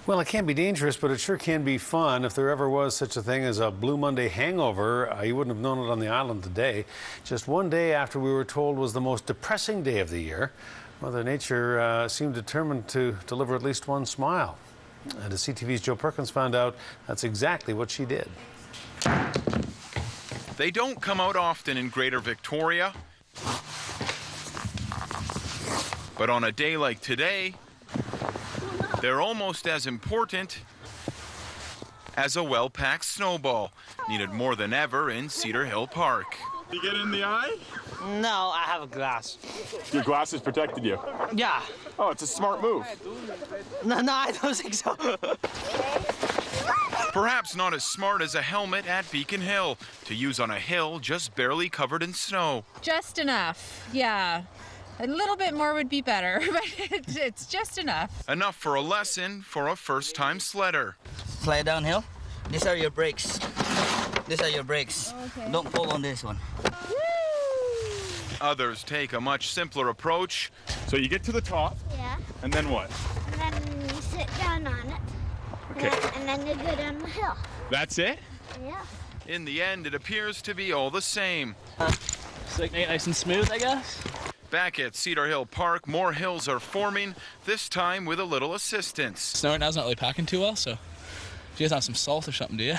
Well, it can be dangerous, but it sure can be fun. If there ever was such a thing as a Blue Monday hangover, you wouldn't have known it on the island today. Just one day after we were told was the most depressing day of the year, Mother Nature seemed determined to deliver at least one smile. And as CTV's Joe Perkins found out, that's exactly what she did. They don't come out often in Greater Victoria. But on a day like today, they're almost as important as a well-packed snowball, needed more than ever in Cedar Hill Park. You get in the eye? No, I have a glass. Your glasses protected you? Yeah. Oh, it's a smart move. No, I don't think so. Perhaps not as smart as a helmet at Beacon Hill, to use on a hill just barely covered in snow. Just enough, yeah. A little bit more would be better, but it's just enough. Enough for a lesson for a first-time sledder. Slide downhill. These are your brakes. These are your brakes. Okay. Don't pull on this one. Others take a much simpler approach. So you get to the top. Yeah. And then what? And then you sit down on it. Okay. And then you go down the hill. That's it? Yeah. In the end, it appears to be all the same. Just like nice and smooth, I guess. Back at Cedar Hill Park, more hills are forming, this time with a little assistance. Snow right now is not really packing too well, so if you guys have some salt or something, do you?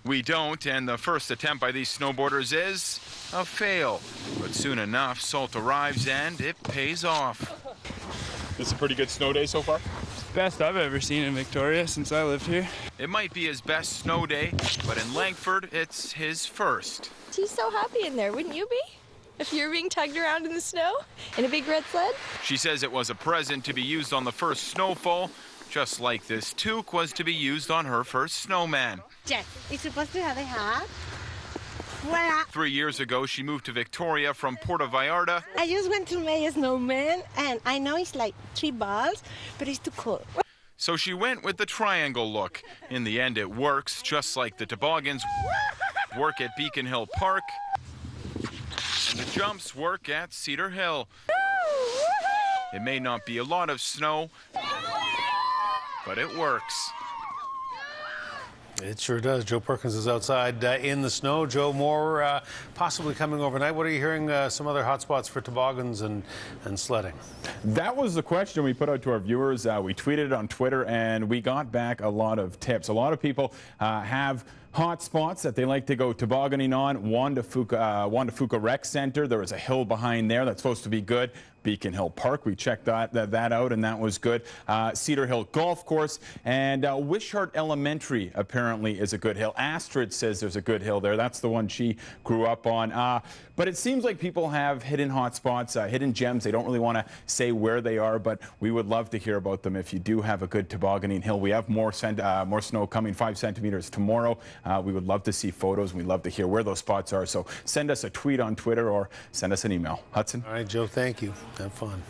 We don't, and the first attempt by these snowboarders is a fail. But soon enough, salt arrives and it pays off. This is a pretty good snow day so far? Best I've ever seen in Victoria since I lived here. It might be his best snow day, but in Langford, it's his first. She's so happy in there, wouldn't you be? If you're being tugged around in the snow in a big red sled? She says it was a present to be used on the first snowfall, just like this toque was to be used on her first snowman. Yes, it's supposed to have a hat. 3 years ago, she moved to Victoria from Puerto Vallarta. I just went to make a snowman, and I know it's like 3 balls, but it's too cold. So she went with the triangle look. In the end, it works, just like the toboggans work at Beacon Hill Park, and the jumps work at Cedar Hill. It may not be a lot of snow, but it works. It sure does. Joe Perkins is outside in the snow. Joe, more possibly coming overnight. What are you hearing some other hot spots for toboggans and sledding? That was the question we put out to our viewers. We tweeted it on Twitter, and we got back a lot of tips. A lot of people have hot spots that they like to go tobogganing on. Juan de Fuca Rec Center, there was a hill behind there that's supposed to be good. Beacon Hill Park, we checked that out, and that was good. Cedar Hill Golf Course, and Wishart Elementary apparently is a good hill. Astrid says there's a good hill there. That's the one she grew up on. But it seems like people have hidden hot spots, hidden gems. They don't really want to say where they are, but we would love to hear about them if you do have a good tobogganing hill. We have more snow coming, 5 centimeters tomorrow. We would love to see photos. We'd love to hear where those spots are. So send us a tweet on Twitter or send us an email. Hudson? All right, Joe, thank you. Have fun.